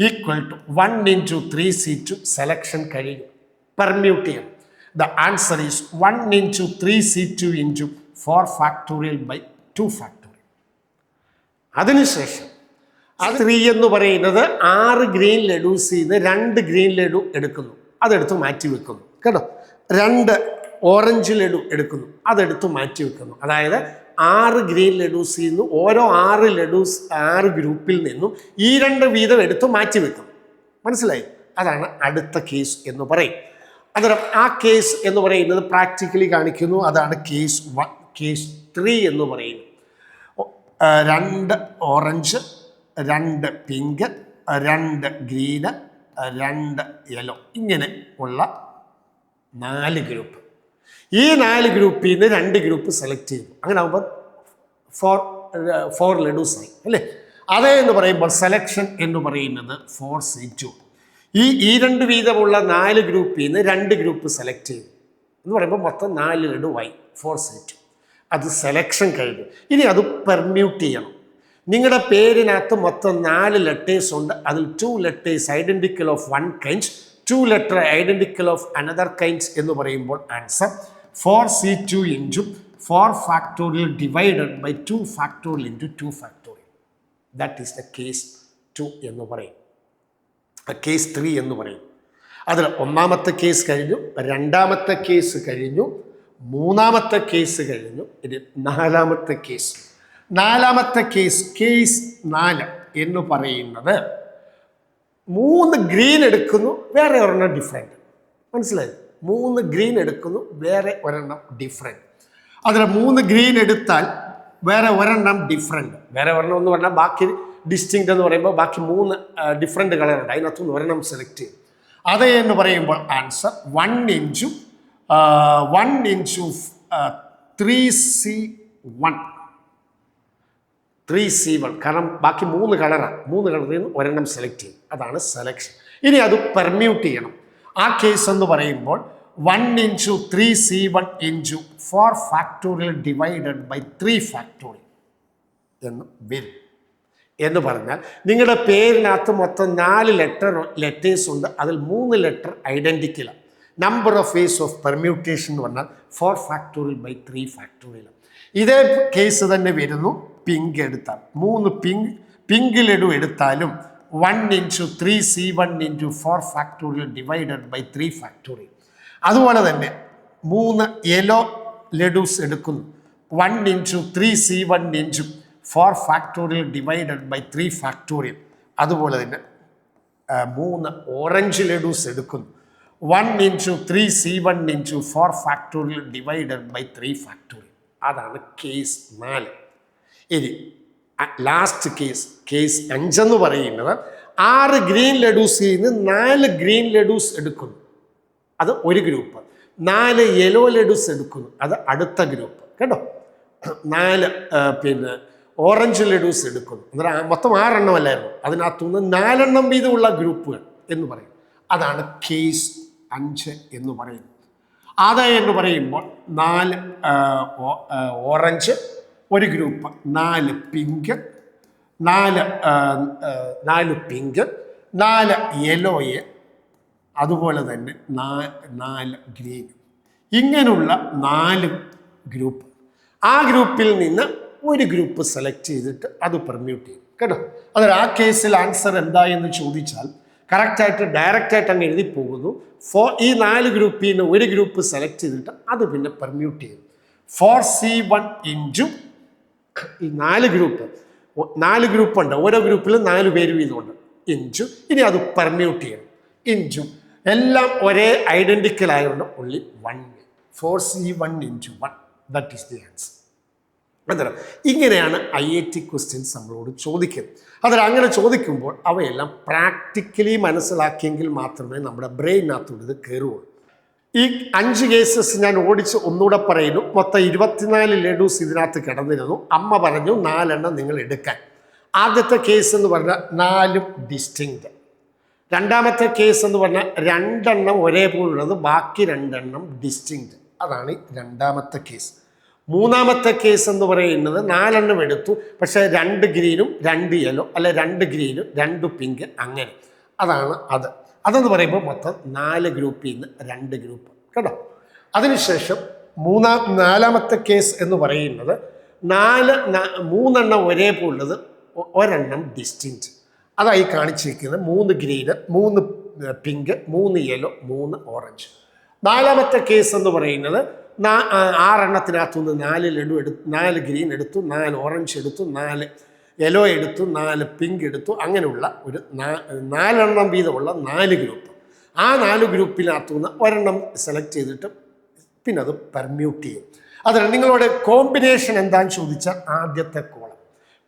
Equal to 1 into 3C2 selection കഴിഞ്ഞു. പെർമ്യൂട്ട് ചെയ്യണം. The answer is 1 into 3C2 into 4 factorial by 2 factorial. അതിനുശേഷം 3 എന്ന് പറയുന്നത് 6 ഗ്രീൻ ലഡൂസിൽ നിന്ന് 2 ഗ്രീൻ ലഡു എടുക്കുന്നു, അതെടുത്ത് മാറ്റി വെക്കുന്നു കേട്ടോ. 2 ഓറഞ്ച് ലഡു എടുക്കുന്നു, അതെടുത്ത് മാറ്റി വെക്കുന്നു. അതായത് 6 ഗ്രീൻ ലഡൂസിൽ നിന്ന് ഓരോ 6 ഗ്രൂപ്പിൽ നിന്നും ഈ 2 വീതം എടുത്ത് മാറ്റി വെക്കും. മനസ്സിലായി? അതാണ് അടുത്ത കേസ് എന്ന് പറയും. അന്നേരം ആ കേസ് എന്ന് പറയുന്നത് പ്രാക്ടിക്കലി കാണിക്കുന്നു. അതാണ് കേസ് 1. കേസ് 3 എന്ന് പറയുന്നു. 2 ഓറഞ്ച്, 2 പിങ്ക്, 2 ഗ്രീന്, 2 യെല്ലോ, ഇങ്ങനെ ഉള്ള 4 ഗ്രൂപ്പ്. ഈ 4 ഗ്രൂപ്പിൽ നിന്ന് 2 ഗ്രൂപ്പ് സെലക്ട് ചെയ്തു. അങ്ങനെ ആകുമ്പോൾ 4 ലഡൂസായി അല്ലേ? അതേ എന്ന് പറയുമ്പോൾ സെലക്ഷൻ എന്ന് പറയുന്നത് 4C2. ഈ 2 വീതമുള്ള 4 ഗ്രൂപ്പിൽ നിന്ന് 2 ഗ്രൂപ്പ് സെലക്ട് ചെയ്തു എന്ന് പറയുമ്പോൾ മൊത്തം 4 ലഡുവായി 4C2. അത് സെലക്ഷൻ കഴിഞ്ഞു. ഇനി അത് പെർമ്യൂട്ട് ചെയ്യണം. നിങ്ങളുടെ പേരിനകത്ത് മൊത്തം 4 ലെറ്റേഴ്സ് ഉണ്ട്. അതിൽ 2 letters identical of 1 kind, 2 letter identical of another kinds എന്ന് പറയുമ്പോൾ answer 4C2 into 4 factorial divided by 2 factorial into 2 factorial. That is the case 2 എന്ന് പറയും. കേസ് 3 എന്ന് പറയും. അതിൽ 1ാമത്തെ കേസ് കഴിഞ്ഞു, 2ാമത്തെ കേസ് കഴിഞ്ഞു, 3ാമത്തെ കേസ് കഴിഞ്ഞു. ഇനി 4ാമത്തെ കേസ്. 4ാമത്തെ കേസ്, കേസ് 4. എന്ന് പറയുന്നത് 3 ഗ്രീൻ എടുക്കുന്നു, വേറെ ഒരെണ്ണം ഡിഫറെൻറ്റ്. മനസ്സിലായി? 3 ഗ്രീൻ എടുക്കുന്നു, വേറെ ഒരെണ്ണം ഡിഫറെൻറ്റ്. അതിൽ 3 ഗ്രീൻ എടുത്താൽ വേറെ ഒരെണ്ണം ഡിഫറെൻറ്റ്. വേറെ ഒരെണ്ണം എന്ന് പറഞ്ഞാൽ ബാക്കി ഡിസ്റ്റിങ്ക്റ്റ് എന്ന് പറയുമ്പോൾ ബാക്കി 3 ഡിഫറെൻറ്റ് കളറുണ്ട്, അതിനകത്തുനിന്ന് ഒരെണ്ണം സെലക്ട് ചെയ്യും. അത് എന്ന് പറയുമ്പോൾ ആൻസർ 1 into 3C1. 3C1, കാരണം ബാക്കി 3 കളറാണ്. 3 കളറിൽ നിന്ന് ഒരെണ്ണം സെലക്ട് ചെയ്യും, അതാണ് സെലക്ഷൻ. ഇനി അത് പെർമ്യൂട്ട് ചെയ്യണം. ആ കേസ് എന്ന് പറയുമ്പോൾ 1 into 3C1 into 4 factorial divided by 3 factorial എന്ന് വരും. എന്ന് പറഞ്ഞാൽ നിങ്ങളുടെ പേരിനകത്ത് മൊത്തം 4 ലെറ്റേഴ്സ് ഉണ്ട്, അതിൽ 3 ലെറ്റർ ഐഡൻറ്റിക്കലാണ്. Number of ways of permutation എന്ന് പറഞ്ഞാൽ 4 factorial by 3 factorial. ഇതേ കേസ് തന്നെ വരുന്നു പിങ്ക് എടുത്താൽ. 3 പിങ്ക് ലഡു എടുത്താലും 1 into 3C1 into 4 factorial divided by 3 factorial. അതുപോലെ തന്നെ 3 യെല്ലോ ലഡൂസ് എടുക്കുന്നു, 1 into 3C1 into 4 factorial divided by 3 factorial. അതുപോലെ തന്നെ 3 ഓറഞ്ച് ലഡൂസ് എടുക്കുന്നു, 1 into 3C1 into 4 factorial divided by 3 factorial. അതാണ് കേസ് 4. ഇനി ലാസ്റ്റ് കേസ് 5 എന്ന് പറയുന്നത് 6 ഗ്രീൻ ലഡൂസിൽ നിന്ന് 4 ഗ്രീൻ ലഡൂസ് എടുക്കുന്നു, അത് ഒരു ഗ്രൂപ്പ്. 4 യെല്ലോ ലഡൂസ് എടുക്കുന്നു, അത് അടുത്ത ഗ്രൂപ്പ്. കേട്ടോ, 4 ഓറഞ്ച് ലഡൂസ് എടുക്കുന്നു, അന്നേരം മൊത്തം 6 എണ്ണമല്ലായിരുന്നു, അതിനകത്തുനിന്ന് 4 എണ്ണം വീതമുള്ള ഗ്രൂപ്പുകൾ എന്ന് പറയും. അതാണ് കേസ് 5 എന്ന് പറയുന്നത്. അത് എന്ന് പറയുമ്പോൾ 4 ഓറഞ്ച് ഒരു ഗ്രൂപ്പ്, 4 പിങ്ക്, 4 പിങ്ക്, 4 യെല്ലോയെ, അതുപോലെ തന്നെ 4 ഗ്രീൻ. ഇങ്ങനെയുള്ള 4 ഗ്രൂപ്പ്. ആ ഗ്രൂപ്പിൽ നിന്ന് ഒരു ഗ്രൂപ്പ് സെലക്ട് ചെയ്തിട്ട് അത് പെർമ്യൂട്ട് ചെയ്യും. കേട്ടോ, അതൊരു ആ കേസിൽ ആൻസർ എന്താ എന്ന് ചോദിച്ചാൽ കറക്റ്റായിട്ട് ഡയറക്റ്റായിട്ട് അങ്ങ് എഴുതി പോകുന്നു. ഈ 4 ഗ്രൂപ്പിൽ നിന്ന് ഒരു ഗ്രൂപ്പ് സെലക്ട് ചെയ്തിട്ട് അത് പിന്നെ പെർമ്യൂട്ട് ചെയ്യും. 4C1 into ഈ 4 ഗ്രൂപ്പ് ഉണ്ട്, ഓരോ ഗ്രൂപ്പിലും 4 പേര് വീതമുണ്ട്, ഇഞ്ചു. ഇനി അത് പെർമ്യൂട്ട് ചെയ്യണം, ഇഞ്ചും എല്ലാം ഒരേ ഐഡൻറ്റിക്കൽ ആയതുകൊണ്ട് only 1. 4C1 into 1, that is the answer. അന്നേരം ഇങ്ങനെയാണ് IIT ക്വസ്റ്റ്യൻസ് നമ്മളോട് ചോദിക്കുന്നത്. അന്നേരം അങ്ങനെ ചോദിക്കുമ്പോൾ അവയെല്ലാം പ്രാക്ടിക്കലി മനസ്സിലാക്കിയെങ്കിൽ മാത്രമേ നമ്മുടെ ബ്രെയിനകത്തോട് ഇത് കയറുകയുള്ളൂ. ഈ 5 കേസസ് ഞാൻ ഓടിച്ച് ഒന്നുകൂടെ പറയുന്നു. മൊത്തം 24 ലഡൂസ് ഇതിനകത്ത് കിടന്നിരുന്നു. അമ്മ പറഞ്ഞു 4 എണ്ണം നിങ്ങൾ എടുക്കാൻ. ആദ്യത്തെ കേസ് എന്ന് പറഞ്ഞാൽ 4 ഡിസ്റ്റിങ്ക്റ്റ്. രണ്ടാമത്തെ കേസ് എന്ന് പറഞ്ഞാൽ 2 എണ്ണം ഒരേപോലുള്ളത്, ബാക്കി 2 എണ്ണം ഡിസ്റ്റിങ്ക്റ്റ്. അതാണ് രണ്ടാമത്തെ കേസ്. മൂന്നാമത്തെ കേസ് എന്ന് പറയുന്നത് 4 എണ്ണം എടുത്തു, പക്ഷേ 2 ഗ്രീനും 2 യെല്ലോ, അല്ലെ 2 ഗ്രീനും 2 പിങ്ക്, അങ്ങനെ. അതാണ് അതെന്ന് പറയുമ്പോൾ മൊത്തം 4 ഗ്രൂപ്പിൽ നിന്ന് 2 ഗ്രൂപ്പ്. കേട്ടോ, അതിനുശേഷം നാലാമത്തെ കേസ് എന്ന് പറയുന്നത് 3 എണ്ണം ഒരേപോലുള്ളത്, ഒരെണ്ണം ഡിസ്റ്റിങ്ക്റ്റ്. അതായി കാണിച്ചിരിക്കുന്നത് 3 ഗ്രീന്, 3 പിങ്ക്, 3 യെല്ലോ, 3 ഓറഞ്ച്. നാലാമത്തെ കേസ് എന്ന് പറയുന്നത് 6 എണ്ണത്തിനകത്തുനിന്ന് 4 ഗ്രീൻ എടുത്തു, 4 ഓറഞ്ച് എടുത്തു, 4 യെല്ലോ എടുത്തു, 4 പിങ്ക് എടുത്തു, അങ്ങനെയുള്ള ഒരു 4 എണ്ണം വീതമുള്ള 4 ഗ്രൂപ്പ്. ആ 4 ഗ്രൂപ്പിനകത്തുനിന്ന് ഒരെണ്ണം സെലക്ട് ചെയ്തിട്ട് പിന്നെ അത് പെർമ്യൂട്ട് ചെയ്യും. അതിൽ നിങ്ങളോട് കോമ്പിനേഷൻ എന്താണെന്ന് ചോദിച്ചാൽ ആദ്യത്തെ കോളം,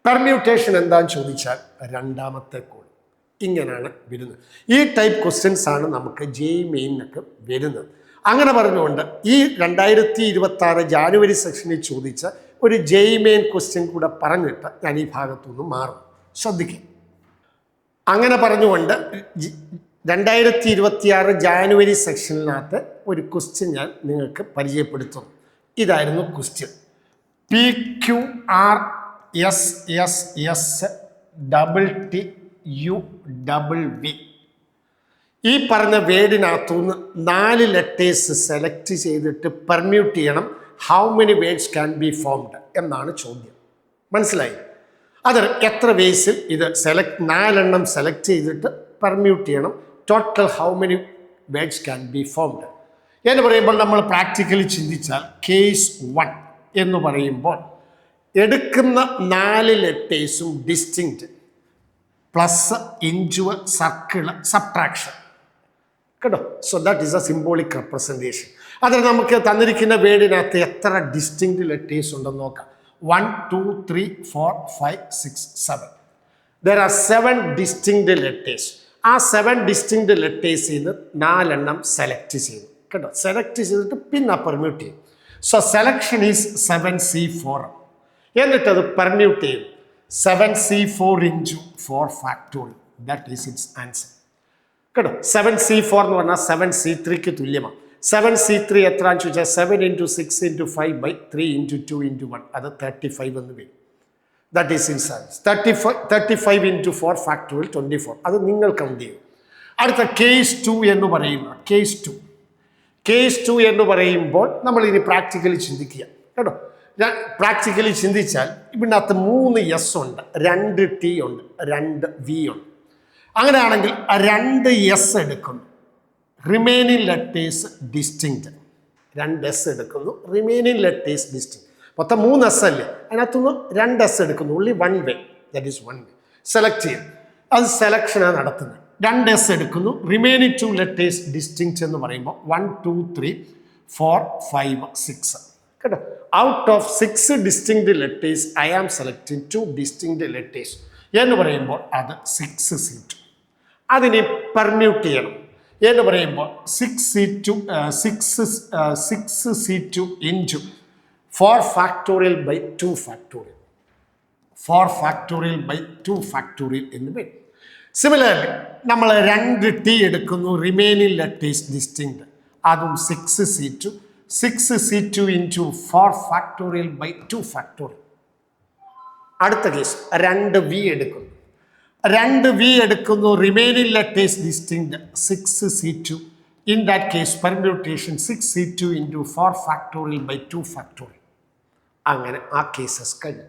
പെർമ്യൂട്ടേഷൻ എന്താണെന്ന് ചോദിച്ചാൽ രണ്ടാമത്തെ കോളം. ഇങ്ങനെയാണ് വരുന്നത്. ഈ ടൈപ്പ് ക്വസ്റ്റ്യൻസ് ആണ് നമുക്ക് JEE മെയിനൊക്കെ വരുന്നത്. അങ്ങനെ പറഞ്ഞുകൊണ്ട് ഈ 2026 ജാനുവരി സെക്ഷനിൽ ചോദിച്ച ഒരു JEE മെയിൻ ക്വസ്റ്റ്യൻ കൂടെ പറഞ്ഞിട്ട് ഞാൻ ഈ ഭാഗത്തുനിന്ന് മാറും. ശ്രദ്ധിക്കുക. അങ്ങനെ പറഞ്ഞുകൊണ്ട് 2026 ജാനുവരി സെക്ഷനിനകത്ത് ഒരു ക്വസ്റ്റ്യൻ ഞാൻ നിങ്ങൾക്ക് പരിചയപ്പെടുത്തുന്നു. ഇതായിരുന്നു ക്വസ്റ്റ്യൻ. PQRSSSTTUV. ഈ പറഞ്ഞ വേർഡിനകത്തുനിന്ന് 4 ലെറ്റേഴ്സ് സെലക്ട് ചെയ്തിട്ട് പെർമ്യൂട്ട് ചെയ്യണം. How many words can be formed എന്നാണ് ചോദ്യം. മനസ്സിലായി? അത് എത്ര വേസിൽ ഇത് 4 എണ്ണം സെലക്ട് ചെയ്തിട്ട് പെർമ്യൂട്ട് ചെയ്യണം. Total how many words can be formed എന്ന് പറയുമ്പോൾ നമ്മൾ പ്രാക്ടിക്കലി ചിന്തിച്ചാൽ കേസ് 1 എന്ന് പറയുമ്പോൾ എടുക്കുന്ന 4 ലെറ്റേഴ്സും distinct. Plus into circle subtraction കേട്ടോ. So that is a symbolic representation. അതിൽ നമുക്ക് തന്നിരിക്കുന്ന വേർഡിനകത്ത് എത്ര ഡിസ്റ്റിങ്ക്റ്റ് ലെറ്റേഴ്സ് ഉണ്ടെന്ന് നോക്കാം. 1 2 3 4 5 6 7. There are 7 distinct letters. ആ 7 distinct ലെറ്റേഴ്സിൽ നിന്ന് 4 എണ്ണം സെലക്ട് ചെയ്തു കേട്ടോ. സെലക്ട് ചെയ്തിട്ട് പിന്നെ പെർമ്യൂട്ട് ചെയ്യും. So selection is 7C4. എന്നിട്ടത് പെർമ്യൂട്ട് ചെയ്യും 7C4 into 4 factorial. That is it's answer കേട്ടോ. 7C4 എന്ന് പറഞ്ഞാൽ 7C3ക്ക് തുല്യമാണ്. 7C3 എത്രയാണെന്ന് ചോദിച്ചാൽ 7 into 6 into 5 by 3 into 2 into 1, അത് 35 എന്ന് വരും. That is its answer. 35 into 4 factorial 24. അത് നിങ്ങൾ കൗണ്ട് ചെയ്യും. അടുത്ത കേസ് 2 എന്ന് പറയുന്നത് കേസ് 2 എന്ന് പറയുമ്പോൾ നമ്മൾ ഇനി പ്രാക്ടിക്കലി ചിന്തിക്കുക കേട്ടോ. പ്രാക്ടിക്കലി ചിന്തിച്ചാൽ ഇതിനകത്ത് 3 S ഉണ്ട്, 2 T ഉണ്ട്, 2 V ഉണ്ട്. അങ്ങനെയാണെങ്കിൽ 2 S എടുക്കുന്നു, റിമൈനിങ് ലെറ്റേഴ്സ് ഡിസ്റ്റിങ്ക്റ്റ്. 2 S എടുക്കുന്നു, റിമൈനിങ് ലെറ്റേഴ്സ് ഡിസ്റ്റിങ്ക്റ്റ്. മൊത്തം 3 S അല്ലേ, അതിനകത്തുനിന്ന് 2 S എടുക്കുന്നു. ഉള്ളി 1 വേ, ദാറ്റ് ഈസ് 1 വേ. സെലക്ട് ചെയ്യും, അത് സെലക്ഷനാണ് നടത്തുന്നത്. 2 S എടുക്കുന്നു, റിമൈനിങ് 2 ലെറ്റേഴ്സ് ഡിസ്റ്റിങ്ക്റ്റ് എന്ന് പറയുമ്പോൾ 1 2 3 4 5 6 കേട്ടോ. Out of 6 distinct letters I am selecting 2 distinct letters എന്ന് പറയുമ്പോൾ അത് 6C2. അതിനെ പെർമ്യൂട്ട് ചെയ്യണം എന്ന് പറയുമ്പോൾ 6C2 into 4 factorial by 2 factorial. 4 factorial by 2 factorial എന്ന് വരും. സിമിലർലി നമ്മൾ 2 T എടുക്കുന്നു, റിമൈനിങ് ലെറ്റേഴ്സ് ഡിസ്റ്റിങ്ക്റ്റ്, അതും 6C2 into 4 factorial by 2 factorial. അടുത്ത കേസ് 2 V എടുക്കുന്നു, 2 V എടുക്കുന്നു, remaining letters distinct 6C2. In that case permutation 6C2 into 4 factorial by 2 factorial. അങ്ങനെ ആ കേസസ് കഴിഞ്ഞു.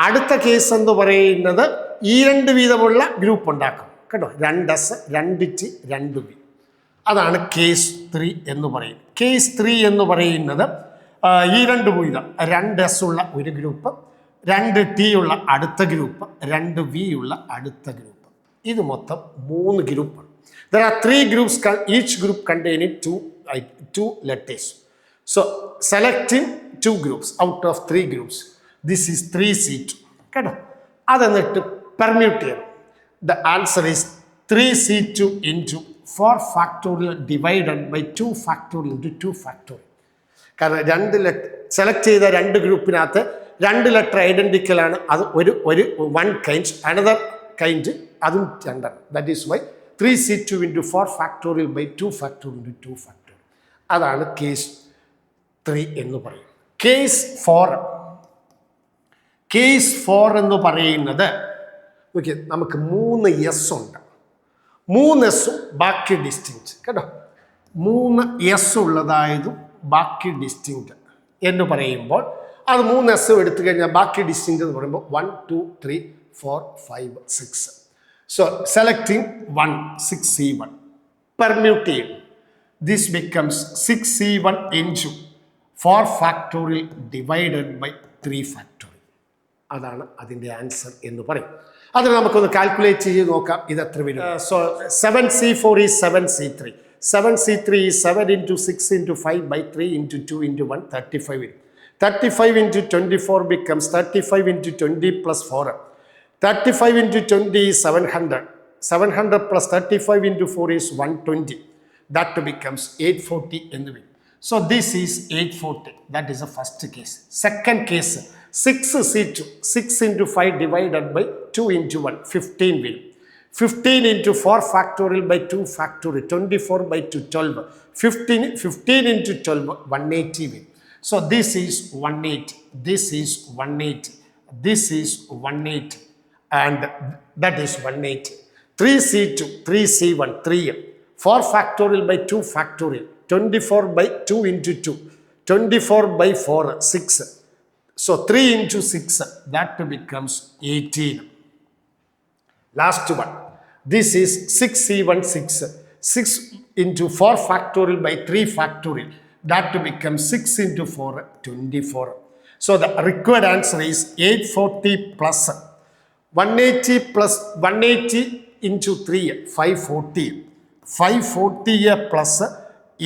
അടുത്ത കേസ് എന്ന് പറയുന്നത് ഈ 2 വീതമുള്ള ഗ്രൂപ്പ് ഉണ്ടാക്കും കേട്ടോ. 2S 2T 2V. അതാണ് കേസ് 3 എന്ന് പറയുന്നത്. കേസ് 3 എന്ന് പറയുന്നത് ഈ 2 വീതം 2S ഉള്ള ഒരു ഗ്രൂപ്പ്, 2T ഉള്ള അടുത്ത ഗ്രൂപ്പ്, 2V ഉള്ള അടുത്ത ഗ്രൂപ്പ്. ഇത് മൊത്തം 3 ഗ്രൂപ്പാണ്. There are 3 groups, each group containing 2 letters. So selecting 2 groups out of 3 groups. This is 3C2 കേട്ടോ. അതെന്നിട്ട് പെർമ്യൂട്ട് ചെയ്യണം. The answer is 3C2 into 4 factorial divided by 2 factorial into 2 factorial. കാരണം 2 select ചെയ്ത 2 ഗ്രൂപ്പിനകത്ത് 2 letter identical ആണ്. അത് ഒരു 1 kind, another kind അതും 2. That is why 3C2 into 4 factorial by 2 factorial into 2 factorial. അതാണ് case 3 എന്ന് പറയും. കേസ് 4 എന്ന് പറയുന്നത് ഓക്കെ, നമുക്ക് 3 S ഉണ്ട്, 3 S ബാക്കി ഡിസ്റ്റിങ്ക്റ്റ് കേട്ടോ. 3 S ഉള്ളതായതും ബാക്കി ഡിസ്റ്റിങ്ക്റ്റ് എന്ന് പറയുമ്പോൾ അത് 3 S എടുത്തു കഴിഞ്ഞാൽ ബാക്കി ഡിസ്റ്റിങ്ക്റ്റ് എന്ന് പറയുമ്പോൾ 1 2 3 4 5 6. So selecting 1 6C1 permutate, this becomes 6C1 into 4 factorial divided by 3 factorial. അതാണ് അതിൻ്റെ ആൻസർ എന്ന് പറയും. അത് നമുക്കൊന്ന് കാൽക്കുലേറ്റ് ചെയ്ത് നോക്കാം ഇത് എത്ര വരും. So 7C4 is 7C3. 7C3 is 7 into 6 into 5 by 3 into 2 into 1, 35 വരും. 35 into 24 becomes 35 into 20 plus 4. 35 into 20 is 700. 700 plus 35 into 4 is 120. That becomes 840 in the way. So this is 840. That is the first case. Second case, 6C2. 6 into 5 divided by 2 into 1. 15 will. 15 into 4 factorial by 2 factorial. 24 by 2, 12. 15 into 12, 180 will. So this is 180. This is 180. This is 180. And that is 180. 3C2, 3C1, 3. 4 factorial by 2 factorial. 24 by 2 into 2. 24 by 4, 6. So 3 into 6, that becomes 18. Last one. This is 6C1, 6. 6 into 4 factorial by 3 factorial. That becomes 6 into 4, 24. So the required answer is 840 plus 180 plus 180 into 3 540, 540 plus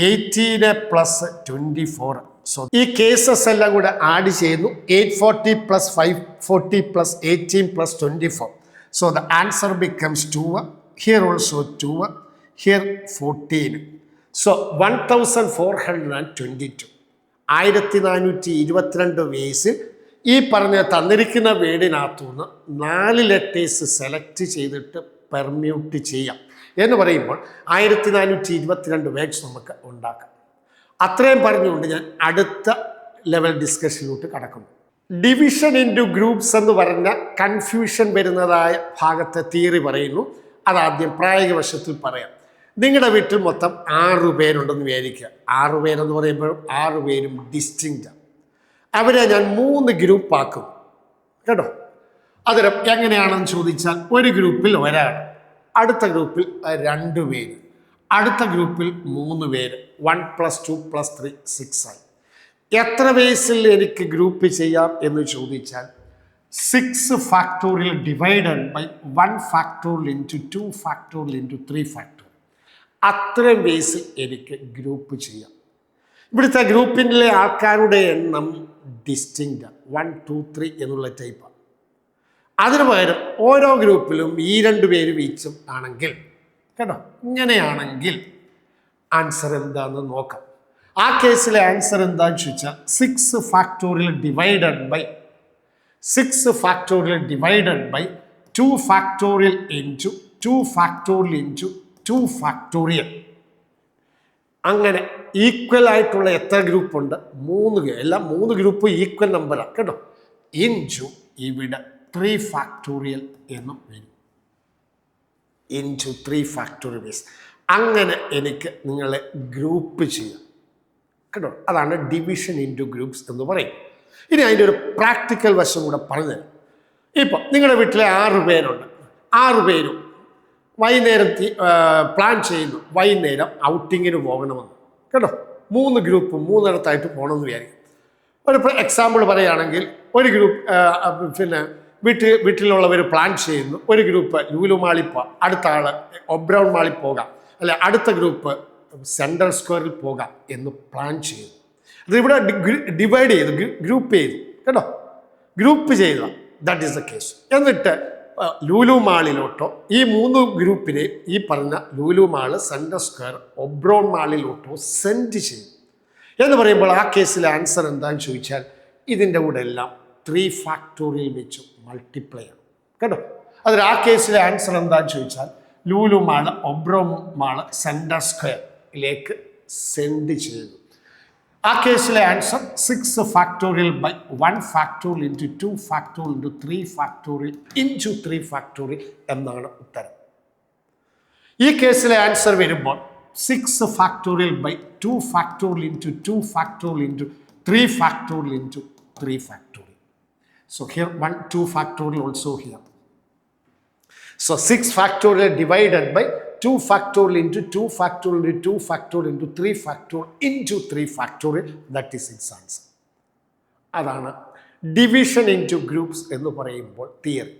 18 plus 24. So ഈ cases എല്ലാം കൂടെ add ചെയ്യുന്നു. 840 plus 540 plus 18 plus 24. So the answer becomes 2. Here also 2. Here 14. So 1422. 1422 വേസിൽ ഈ പറഞ്ഞ തന്നിരിക്കുന്ന വേർഡിനകത്തുനിന്ന് 4 letters select ചെയ്തിട്ട് permute ചെയ്യാം എന്ന് പറയുമ്പോൾ 1422 വേർഡ്സ് നമുക്ക് ഉണ്ടാക്കാം. അത്രയും പറഞ്ഞുകൊണ്ട് ഞാൻ അടുത്ത ലെവൽ ഡിസ്കഷനിലോട്ട് കടക്കുന്നു. ഡിവിഷൻ ഇൻറ്റു ഗ്രൂപ്പ്സ് എന്ന് പറഞ്ഞ കൺഫ്യൂഷൻ വരുന്നതായ ഭാഗത്തെ തിയറി പറയുന്നു. അതാദ്യം പ്രായോഗിക വശത്തിൽ പറയാം. നിങ്ങളുടെ വീട്ടിൽ മൊത്തം 6 പേരുണ്ടെന്ന് വിചാരിക്കുക. 6 പേരെന്ന് പറയുമ്പോൾ 6 പേരും ഡിസ്റ്റിങ്റ്റാണ്. അവരെ ഞാൻ 3 ഗ്രൂപ്പാക്കും കേട്ടോ. അതിന് എങ്ങനെയാണെന്ന് ചോദിച്ചാൽ, ഒരു ഗ്രൂപ്പിൽ ഒരാൾ, അടുത്ത ഗ്രൂപ്പിൽ 2 പേര്, അടുത്ത ഗ്രൂപ്പിൽ 3 പേര്. 1 + 2 + 3 6 ആയി. എത്ര വേസിൽ എനിക്ക് ഗ്രൂപ്പ് ചെയ്യാം എന്ന് ചോദിച്ചാൽ 6 factorial divided by 1 factorial into 2 factorial into 3 factorial. അത്രയും വേസിൽ എനിക്ക് ഗ്രൂപ്പ് ചെയ്യാം. ഇവിടുത്തെ ഗ്രൂപ്പിൻ്റെ ആൾക്കാരുടെ എണ്ണം ഡിസ്റ്റിങ്റ്റ് 1 2 3 എന്നുള്ള ടൈപ്പാണ്. അതിനു പകരം ഓരോ ഗ്രൂപ്പിലും ഈ 2 പേര് വീച്ചും ആണെങ്കിൽ കേട്ടോ, ഇങ്ങനെയാണെങ്കിൽ ആൻസർ എന്താണെന്ന് നോക്കാം. ആ കേസിലെ ആൻസർ എന്താണെന്ന് ചോദിച്ചാൽ 6 factorial divided by 6 factorial divided by 2 factorial into 2 factorial into 2 factorial. അങ്ങനെ ഈക്വൽ ആയിട്ടുള്ള എത്ര ഗ്രൂപ്പുണ്ട്? 3. എല്ലാം 3 ഗ്രൂപ്പ് ഈക്വൽ നമ്പറാണ് കേട്ടോ. ഇൻറ്റു ഇവിടെ 3 ഫാക്ടോറിയൽ എന്നും വരും. Into 3 factorial base. അങ്ങനെ എനിക്ക് നിങ്ങളെ ഗ്രൂപ്പ് ചെയ്യാം കേട്ടോ. അതാണ് ഡിവിഷൻ ഇൻറ്റു ഗ്രൂപ്പ്സ് എന്ന് പറയും. ഇനി അതിൻ്റെ ഒരു പ്രാക്ടിക്കൽ വശം കൂടെ പറഞ്ഞുതരാം. ഇപ്പം നിങ്ങളുടെ വീട്ടിലെ 6 പേരുണ്ട്. 6 പേരും വൈകുന്നേരം പ്ലാൻ ചെയ്യുന്നു വൈകുന്നേരം ഔട്ടിങ്ങിന് പോകണമെന്ന് കേട്ടോ. 3 ഗ്രൂപ്പ് 3 പോകണമെന്ന് വിചാരിക്കും. ഒരു എക്സാമ്പിൾ പറയുകയാണെങ്കിൽ, ഒരു ഗ്രൂപ്പ് വീട്ടിലുള്ളവർ പ്ലാൻ ചെയ്യുന്നു, ഒരു ഗ്രൂപ്പ് ലുലു മാളിൽ പോകാം, അടുത്ത ആൾ ഒബ്രൗൺ മാളിൽ പോകാം, അല്ലെ അടുത്ത ഗ്രൂപ്പ് സെൻട്രൽ സ്ക്വയറിൽ പോകാം എന്ന് പ്ലാൻ ചെയ്യുന്നു. അതിവിടെ ഡിവൈഡ് ചെയ്തു, ഗ്രൂപ്പ് ചെയ്തു കേട്ടോ, ഗ്രൂപ്പ് ചെയ്ത. That is the case. എന്നിട്ട് ലുലു മാളിലോട്ടോ ഈ 3 ഗ്രൂപ്പിനെ ഈ പറഞ്ഞ Lulu mall, central square, Oberon മാളിലോട്ടോ സെൻഡ് ചെയ്യും എന്ന് പറയുമ്പോൾ ആ കേസിലെ ആൻസർ എന്താണെന്ന് ചോദിച്ചാൽ ഇതിൻ്റെ കൂടെ എല്ലാം 3 ഫാക്ടോറിയൽ വെച്ച് മൾട്ടിപ്ലൈ ആണ് കേട്ടോ. അതിൽ ആ കേസിലെ ആൻസർ എന്താണെന്ന് ചോദിച്ചാൽ Lulu mall, Oberon mall, central സ്ക്വയറിലേക്ക് സെൻഡ് ചെയ്തു. ആ കേസിലെ answer 6 factorial by 1 factorial into 2 factorial into 3 factorial into 3 factorial എന്നാണ് ഉത്തരം. ഈ കേസിലെ ആൻസർ വരുമ്പോൾ 6 factorial by 2 factorial into 2 factorial into 3 factorial into 3 factorial. So here 1 2 factorial also here. So 6 factorial divided by 2 factorial into 2 factorial into 2 factorial into 3 factorial into 3 factorial. That is its answer. അതാണ് division into groups എന്ന് പറയുമ്പോൾ theory.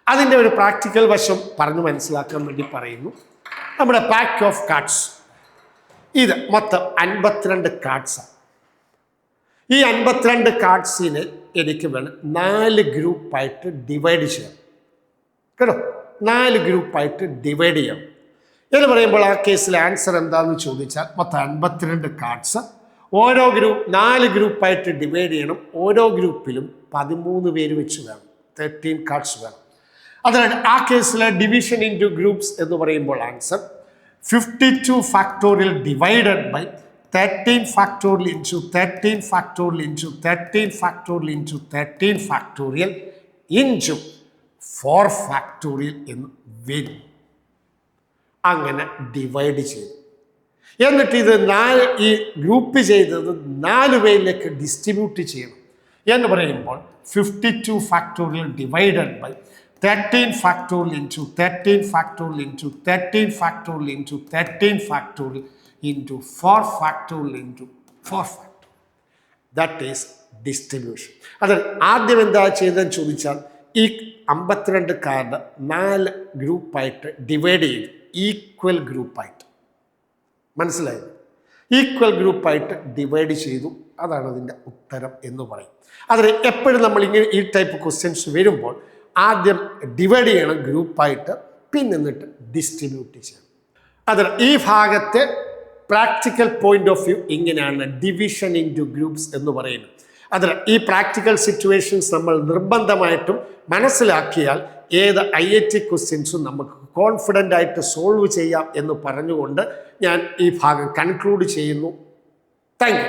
അതിൻ്റെ ഒരു practical വശം പറഞ്ഞു മനസ്സിലാക്കാൻ വേണ്ടി പറയുന്നു. നമ്മുടെ പാക്ക് ഓഫ് കാർഡ്സ്, ഇത് മൊത്തം 52 കാർഡ്സാണ്. ഈ 52 കാർഡ്സിനെ എനിക്ക് വേണം 4 ഗ്രൂപ്പായിട്ട് ഡിവൈഡ് ചെയ്യാം കേട്ടോ. 4 ഗ്രൂപ്പായിട്ട് ഡിവൈഡ് ചെയ്യാം എന്ന് പറയുമ്പോൾ ആ കേസിലെ ആൻസർ എന്താണെന്ന് ചോദിച്ചാൽ മൊത്തം 52 കാർഡ്സ്. ഓരോ 4 ഗ്രൂപ്പായിട്ട് ഡിവൈഡ് ചെയ്യണം. ഓരോ ഗ്രൂപ്പിലും 13 പേര് വെച്ച് വേണം, 13 കാർഡ്സ് വേണം. അതാണ് ആ കേസിലെ ഡിവിഷൻ ഇൻറ്റു ഗ്രൂപ്പ്സ് എന്ന് പറയുമ്പോൾ answer 52 factorial divided by 13 factorial into 13 factorial into 13 factorial into 13 factorial into 4 factorial എന്ന് വരും. അങ്ങനെ ഡിവൈഡ് ചെയ്തു. എന്നിട്ട് ഇത് ഈ ഗ്രൂപ്പ് ചെയ്തത് 4 പേരിലേക്ക് ഡിസ്ട്രിബ്യൂട്ട് ചെയ്യണം എന്ന് പറയുമ്പോൾ 52 factorial divided by 13 factorial into 13 factorial into 13 factorial into 13 factorial into 4 factorial into 4 factorial. That is distribution. അത് ആദ്യം എന്താ ചെയ്തതെന്ന് ചോദിച്ചാൽ ഈ 52 കാർഡ് 4 ഗ്രൂപ്പായിട്ട് ഡിവൈഡ് ചെയ്തു, ഈക്വൽ ഗ്രൂപ്പായിട്ട്. മനസ്സിലായത്? ഈക്വൽ ഗ്രൂപ്പായിട്ട് ഡിവൈഡ് ചെയ്തു. അതാണ് അതിൻ്റെ ഉത്തരം എന്ന് പറയും. അതിന് എപ്പോഴും നമ്മൾ ഇങ്ങനെ ഈ ടൈപ്പ് ക്വസ്റ്റ്യൻസ് വരുമ്പോൾ ആദ്യം ഡിവൈഡ് ചെയ്യണം ഗ്രൂപ്പായിട്ട്, പിന്നെ എന്നിട്ട് ഡിസ്ട്രിബ്യൂട്ട് ചെയ്യണം. അതിന് ഈ ഭാഗത്തെ പ്രാക്ടിക്കൽ പോയിന്റ് ഓഫ് വ്യൂ ഇങ്ങനെയാണ് ഡിവിഷൻ ഇൻ ടു ഗ്രൂപ്പ്സ് എന്ന് പറയുന്നത്. അതിന് ഈ പ്രാക്ടിക്കൽ സിറ്റുവേഷൻസ് നമ്മൾ നിർബന്ധമായിട്ടും മനസ്സിലാക്കിയാൽ ഏത് IIT ക്വസ്റ്റ്യൻസും നമുക്ക് കോൺഫിഡൻ്റ് ആയിട്ട് സോൾവ് ചെയ്യാം എന്ന് പറഞ്ഞുകൊണ്ട് ഞാൻ ഈ ഭാഗം കൺക്ലൂഡ് ചെയ്യുന്നു. Thank you.